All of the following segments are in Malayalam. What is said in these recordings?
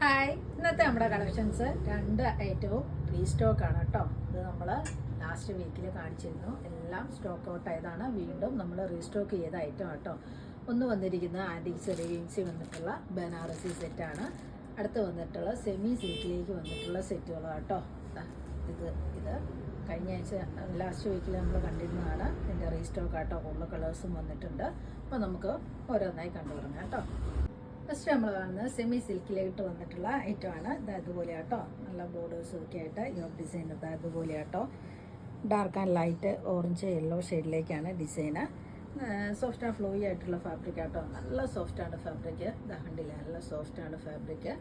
ഹായ്, ഇന്നത്തെ നമ്മുടെ കളക്ഷൻസ് രണ്ട് ഐറ്റവും റീസ്റ്റോക്ക് ആണ് കേട്ടോ. ഇത് നമ്മൾ ലാസ്റ്റ് വീക്കിൽ കാണിച്ചിരുന്നു. എല്ലാം സ്റ്റോക്ക് ഔട്ട് ആയതാണ്. വീണ്ടും നമ്മൾ റീസ്റ്റോക്ക് ചെയ്ത ഐറ്റം കേട്ടോ. ഒന്ന് വന്നിരിക്കുന്ന ആൻറ്റിക് സെറിവിൻസി വന്നിട്ടുള്ള ബനാറസി സെറ്റാണ്. അടുത്ത് വന്നിട്ടുള്ള സെമി സിൽക്കിലേക്ക് വന്നിട്ടുള്ള സെറ്റുകൾ കേട്ടോ. ഇത് കഴിഞ്ഞ ആഴ്ച ലാസ്റ്റ് വീക്കിൽ നമ്മൾ കണ്ടിരുന്നതാണ്. ഇതിൻ്റെ റീസ്റ്റോക്ക് ആട്ടോ. കൂടുതൽ കളേഴ്സും വന്നിട്ടുണ്ട്. അപ്പോൾ നമുക്ക് ഓരോന്നായി കണ്ടു തുടങ്ങാം കേട്ടോ. ഫസ്റ്റ് നമ്മൾ കാണുന്നത് സെമി സിൽക്കിലായിട്ട് വന്നിട്ടുള്ള ഐറ്റമാണ്. ഇത് അതുപോലെ കേട്ടോ. നല്ല ബോർഡേഴ്സും ഒക്കെ ആയിട്ട് യോക്ക് ഡിസൈൻ ഇത് അതുപോലെ കേട്ടോ. Dark and light orange yellow ഷെയ്ഡിലേക്കാണ് ഡിസൈന്. സോഫ്റ്റ് ആൻഡ് ഫ്ലോയി ആയിട്ടുള്ള ഫാബ്രിക് ആട്ടോ. നല്ല സോഫ്റ്റാണ് ഫാബ്രിക്. ഇത് കണ്ടില്ല, നല്ല സോഫ്റ്റാണ് ഫാബ്രിക്.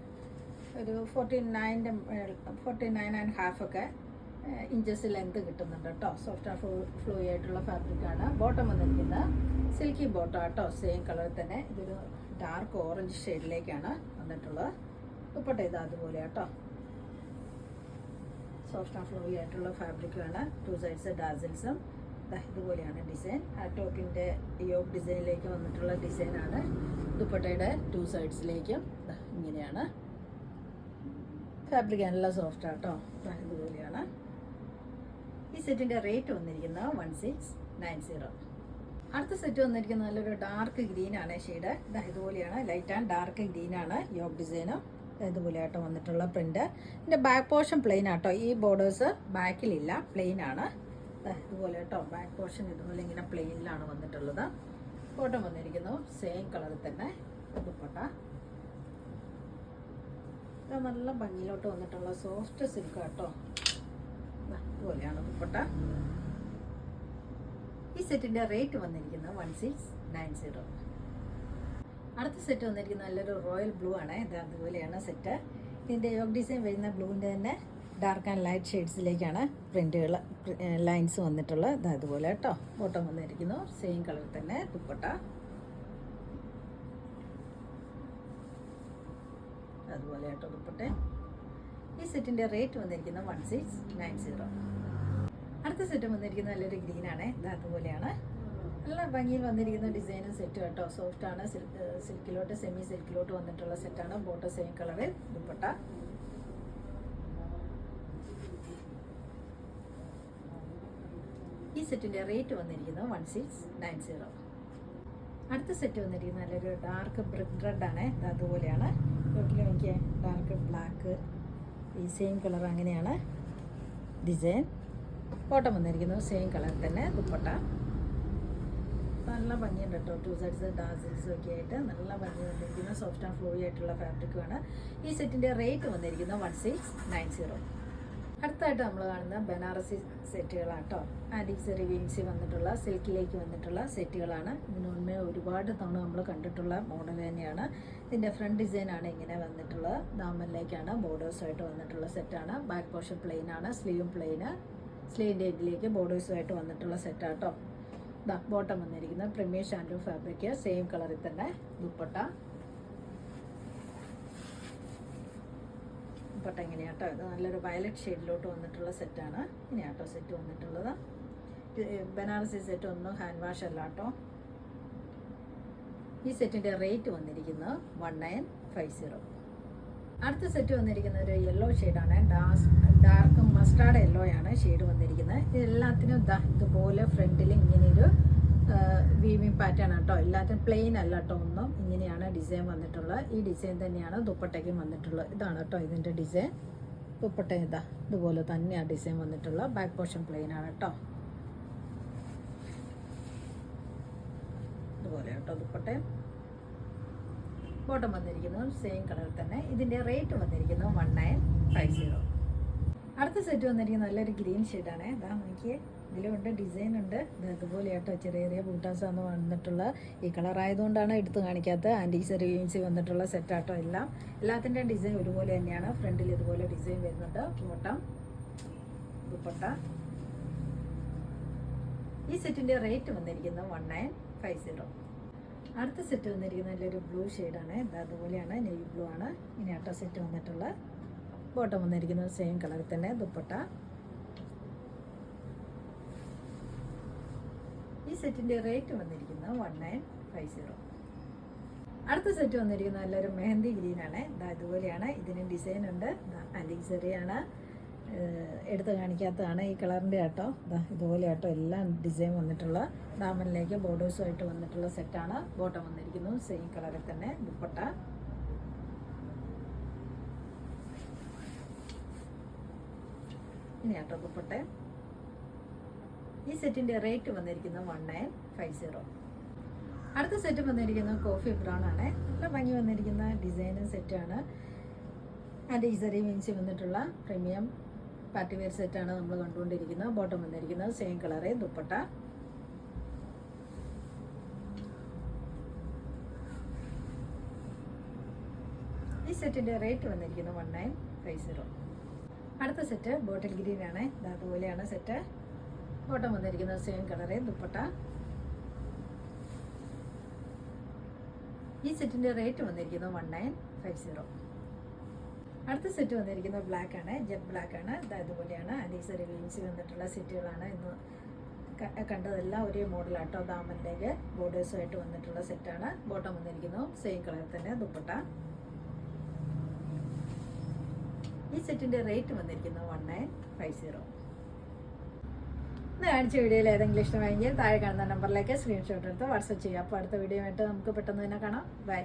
ഒരു 49.5 ഒക്കെ ഇഞ്ചസ് ലെങ്ത് കിട്ടുന്നുണ്ട് കേട്ടോ. സോഫ്റ്റ് ആൻഡ് ഫ്ലോയി ആയിട്ടുള്ള ഫാബ്രിക്കാണ്. ബോട്ടം വന്നിരിക്കുന്നത് സിൽക്കി ബോട്ടം കേട്ടോ. സെയിം കളർ തന്നെ. ഇതൊരു ഡാർക്ക് ഓറഞ്ച് ഷെയ്ഡിലേക്കാണ് വന്നിട്ടുള്ളത്. ദുപ്പട്ട ഇത് അതുപോലെ കേട്ടോ. സോഫ്റ്റ് ആൻഡ് ഫ്ലോയി ആയിട്ടുള്ള ഫാബ്രിക്കാണ്. 2 സൈഡ്സ് ഡാസിൽസും ഇതുപോലെയാണ് ഡിസൈൻ. ആ ടോപ്പിൻ്റെ യോക്ക് ഡിസൈനിലേക്ക് വന്നിട്ടുള്ള ഡിസൈനാണ്. ദുപ്പട്ടയുടെ 2 സൈഡ്സിലേക്കും ഇങ്ങനെയാണ്. ഫാബ്രിക് നല്ല സോഫ്റ്റ് ആട്ടോ. ഇതുപോലെയാണ്. ഈ സെറ്റിൻ്റെ റേറ്റ് വന്നിരിക്കുന്നത് 1690. അടുത്ത സെറ്റ് വന്നിരിക്കുന്നത് നല്ലൊരു ഡാർക്ക് ഗ്രീൻ ആണ് ഷെയ്ഡ്. ഇതുപോലെയാണ്. ലൈറ്റ് ആൻഡ് ഡാർക്ക് ഗ്രീൻ ആണ് യോക്ക് ഡിസൈനും. ഇതുപോലെ ആട്ടോ വന്നിട്ടുള്ള പ്രിന്റ്. ഇതിൻ്റെ ബാക്ക് പോർഷൻ പ്ലെയിൻ ആട്ടോ. ഈ ബോർഡേഴ്സ് ബാക്കിലില്ല, പ്ലെയിൻ ആണ്. ഇതുപോലെ കേട്ടോ. ബാക്ക് പോർഷൻ ഇതുപോലെ ഇങ്ങനെ പ്ലെയിനിലാണ് വന്നിട്ടുള്ളത്. ബോട്ടം വന്നിരിക്കുന്നു സെയിം കളറിൽ തന്നെ. ദുപ്പട്ട നല്ല ഭംഗിയിലോട്ട് വന്നിട്ടുള്ള സോഫ്റ്റ് സിൽക്ക് കേട്ടോ. ഇതുപോലെയാണ് ദുപ്പട്ട. ഈ സെറ്റിൻ്റെ റേറ്റ് വന്നിരിക്കുന്നത് 1690. അടുത്ത സെറ്റ് വന്നിരിക്കുന്നത് നല്ലൊരു റോയൽ ബ്ലൂ ആണ്. ഇത് അതുപോലെയാണ് സെറ്റ്. ഇതിൻ്റെ യോക്ക് ഡിസൈൻ വരുന്ന ബ്ലൂവിൻ്റെ തന്നെ ഡാർക്ക് ആൻഡ് ലൈറ്റ് ഷെയ്ഡ്സിലേക്കാണ് പ്രിൻറ്റുകൾ ലൈൻസ് വന്നിട്ടുള്ളത്. ഇത് അതുപോലെ കേട്ടോ. ബോട്ടം വന്നിരിക്കുന്നു സെയിം കളർ തന്നെ. ദുപ്പട്ട അതുപോലെ കേട്ടോ ദുപ്പട്ട. ഈ സെറ്റിൻ്റെ റേറ്റ് വന്നിരിക്കുന്നത് 1690. അടുത്ത സെറ്റ് വന്നിരിക്കുന്നത് നല്ലൊരു ഗ്രീൻ ആണ്. ഇത് അതുപോലെയാണ്. നല്ല ഭംഗിയിൽ വന്നിരിക്കുന്ന ഡിസൈനും സെറ്റ് കേട്ടോ. സോഫ്റ്റ് ആണ്. സിൽക്കിലോട്ട് സെമി സിൽക്കിലോട്ട് വന്നിട്ടുള്ള സെറ്റാണ്. ബോട്ടം സെയിം കളറിൽ. ദുപ്പട്ട ഈ സെറ്റിൻ്റെ റേറ്റ് വന്നിരിക്കുന്നത് 1690. അടുത്ത സെറ്റ് വന്നിരിക്കുന്നത് നല്ലൊരു ഡാർക്ക് ബ്രിക്ക് റെഡ് ആണ്. ഇത് അതുപോലെയാണ്. യോക്കിലും എനിക്ക് ഡാർക്ക് ബ്ലാക്ക് ഈ സെയിം കളർ അങ്ങനെയാണ് ഡിസൈൻ. ബോട്ടം വന്നിരിക്കുന്നത് സെയിം കളർ തന്നെ. ദുപ്പട്ട നല്ല ഭംഗിയുണ്ട് കേട്ടോ. 2 സൈഡ്സ് ഡാസിൽസും ഒക്കെ ആയിട്ട് നല്ല ഭംഗി വന്നിരിക്കുന്ന സോഫ്റ്റ് ആൻഡ് ഫ്ലോയി ആയിട്ടുള്ള ഫാബ്രിക്കുമാണ്. ഈ സെറ്റിൻ്റെ റേറ്റ് വന്നിരിക്കുന്നത് 1690. അടുത്തായിട്ട് നമ്മൾ കാണുന്ന ബനാറസി സെറ്റുകളാണ് കേട്ടോ. ആൻറ്റിക് സെറിവിൻസി വന്നിട്ടുള്ള സിൽക്കിലേക്ക് വന്നിട്ടുള്ള സെറ്റുകളാണ്. ഇതിന് മുന്നേ ഒരുപാട് തവണ നമ്മൾ കണ്ടിട്ടുള്ള മോഡൽ തന്നെയാണ്. ഇതിൻ്റെ ഫ്രണ്ട് ഡിസൈനാണ് ഇങ്ങനെ വന്നിട്ടുള്ളത്. ദാമനിലേക്കാണ് ബോർഡേഴ്സുമായിട്ട് വന്നിട്ടുള്ള സെറ്റാണ്. ബാക്ക് പോർഷൻ പ്ലെയിൻ ആണ്. സ്ലീവും പ്ലെയിന്. സ്ലീവിൻ്റെ എഡിലേക്ക് ബോർഡേഴ്സുമായിട്ട് വന്നിട്ടുള്ള സെറ്റാട്ടോ. ബോട്ടം വന്നിരിക്കുന്നത് പ്രീമിയം ഷാൻഡൂ ഫാബ്രിക് സെയിം കളറിൽ തന്നെ. ദുപ്പട്ട ദുപ്പട്ട ഇങ്ങനെയാട്ടോ. ഇത് നല്ലൊരു വയലറ്റ് ഷെയ്ഡിലോട്ട് വന്നിട്ടുള്ള സെറ്റാണ്. ഇങ്ങനെയാട്ടോ സെറ്റ് വന്നിട്ടുള്ളത്. ബനാറസി സെറ്റ് ഒന്നും ഹാൻഡ് വാഷ് അല്ല കേട്ടോ. ഈ സെറ്റിൻ്റെ റേറ്റ് വന്നിരിക്കുന്നത് 1950. അടുത്ത സെറ്റ് വന്നിരിക്കുന്നത് ഒരു യെല്ലോ ഷെയ്ഡാണ്. ഡാർക്ക് മസ്റ്റാർഡ് യെല്ലോ ആണ് ഷെയ്ഡ് വന്നിരിക്കുന്നത്. ഇതെല്ലാത്തിനും ഇതുപോലെ ഫ്രണ്ടിൽ ഇങ്ങനെയൊരു വീവിങ് പാറ്റേൺ കേട്ടോ. എല്ലാത്തിനും പ്ലെയിൻ അല്ല കേട്ടോ. ഒന്നും ഇങ്ങനെയാണ് ഡിസൈൻ വന്നിട്ടുള്ളത്. ഈ ഡിസൈൻ തന്നെയാണ് ദുപ്പട്ടയ്ക്കും വന്നിട്ടുള്ളത്. ഇതാണ് കേട്ടോ ഇതിൻ്റെ ഡിസൈൻ. ദുപ്പട്ട ഇതുപോലെ തന്നെയാണ് ഡിസൈൻ വന്നിട്ടുള്ളത്. ബാക്ക് പോർഷൻ പ്ലെയിൻ ആണ് കേട്ടോ. ഇതുപോലെ കേട്ടോ ദുപ്പട്ട. ബോട്ടം വന്നിരിക്കുന്നത് സെയിം കളറിൽ തന്നെ. ഇതിൻ്റെ റേറ്റ് വന്നിരിക്കുന്നത് 1950. അടുത്ത സെറ്റ് വന്നിരിക്കുന്നത് നല്ലൊരു ഗ്രീൻ ഷെയ്ഡാണ്. ഇതാ എനിക്ക് ഇതിലുണ്ട് ഡിസൈൻ ഉണ്ട്. ഇത് അതുപോലെ കേട്ടോ. ചെറിയ ചെറിയ ബൂട്ടാസാണ് വന്നിട്ടുള്ള. ഈ കളർ ആയതുകൊണ്ടാണ് എടുത്ത് കാണിക്കാത്തത്. ആൻറ്റിക് സെറിവിൻസി വന്നിട്ടുള്ള സെറ്റാട്ടോ. എല്ലാത്തിൻ്റെ ഡിസൈൻ ഒരുപോലെ തന്നെയാണ്. ഫ്രണ്ടിൽ ഇതുപോലെ ഡിസൈൻ വരുന്നുണ്ട്. ബോട്ടം ദുപ്പട്ട. ഈ സെറ്റിൻ്റെ റേറ്റ് വന്നിരിക്കുന്നത് 1950. അടുത്ത സെറ്റ് വന്നിരിക്കുന്നത് നല്ലൊരു ബ്ലൂ ഷെയ്ഡാണ്. ഇത് അതുപോലെയാണ്. നെവി ബ്ലൂ ആണ്. ഇങ്ങനെയാട്ടോ സെറ്റ് വന്നിട്ടുള്ള. ബോട്ടം വന്നിരിക്കുന്നത് സെയിം കളറിൽ തന്നെ. ദുപ്പട്ട ഈ സെറ്റിൻ്റെ റേറ്റ് വന്നിരിക്കുന്നത് 1950. അടുത്ത സെറ്റ് വന്നിരിക്കുന്നത് നല്ലൊരു മെഹന്തി ഗ്രീനാണ്. ഇതുപോലെയാണ്. ഇതിന് ഡിസൈൻ ഉണ്ട്. ആൻറ്റിക് സെറിയാണ്. എടുത്ത് കാണിക്കാത്തതാണ് ഈ കളറിൻ്റെ ആട്ടോ. ഇതുപോലെ ആട്ടോ എല്ലാം ഡിസൈൻ വന്നിട്ടുള്ള ദാമനിലേക്ക് ബോർഡേഴ്സുമായിട്ട് വന്നിട്ടുള്ള സെറ്റാണ്. ബോട്ടം വന്നിരിക്കുന്നു സെയിം കളറിൽ തന്നെ. ദുപ്പട്ട ഇനി ആട്ടോ ദുപ്പട്ട. ഈ സെറ്റിൻ്റെ റേറ്റ് വന്നിരിക്കുന്നത് 1950. അടുത്ത സെറ്റ് വന്നിരിക്കുന്നത് കോഫി ബ്രൗൺ ആണ്. നല്ല ഭംഗി വന്നിരിക്കുന്ന ഡിസൈനും സെറ്റാണ്. ആൻറ്റിക് സെറി മീൻസ് വന്നിട്ടുള്ള പ്രീമിയം പാർട്ടി വെയർ സെറ്റാണ് നമ്മൾ കണ്ടുകൊണ്ടിരിക്കുന്നത്. ബോട്ടം വന്നിരിക്കുന്നത് സെയിം കളറ്. ദുപ്പട്ട ഈ സെറ്റിൻ്റെ റേറ്റ് വന്നിരിക്കുന്നത് 1950. അടുത്ത സെറ്റ് ബോട്ടിൽ ഗ്രീൻ ആണ്. അതുപോലെയാണ് സെറ്റ്. ബോട്ടം വന്നിരിക്കുന്നത് സെയിം കളറ്. ദുപ്പട്ട ഈ സെറ്റിൻ്റെ റേറ്റ് വന്നിരിക്കുന്നത് 1950. അടുത്ത സെറ്റ് വന്നിരിക്കുന്നത് ബ്ലാക്ക് ആണ്. ജെറ്റ് ബ്ലാക്ക് ആണ്. ഇതുപോലെയാണ്. ആൻറ്റിക് സെറി വീൻസ് വന്നിട്ടുള്ള സെറ്റുകളാണ് ഇന്ന് കണ്ടതെല്ലാം ഒരേ മോഡലാട്ടോ. ദാമനിലേക്ക് ബോർഡേഴ്സുമായിട്ട് വന്നിട്ടുള്ള സെറ്റാണ്. ബോട്ടം വന്നിരിക്കുന്നു സെയിം കളർ തന്നെ. ദുപ്പട്ട ഈ സെറ്റിൻ്റെ റേറ്റ് വന്നിരിക്കുന്നത് 1950. ഇന്ന് കാണിച്ച വീഡിയോയിൽ ഏതെങ്കിലും ഇഷ്ടമായെങ്കിൽ താഴെ കാണുന്ന നമ്പറിലേക്ക് സ്ക്രീൻഷോട്ട് എടുത്ത് വാട്സപ്പ് ചെയ്യാം. അപ്പോൾ അടുത്ത വീഡിയോ ആയിട്ട് നമുക്ക് പെട്ടെന്ന് തന്നെ കാണാം. ബൈ.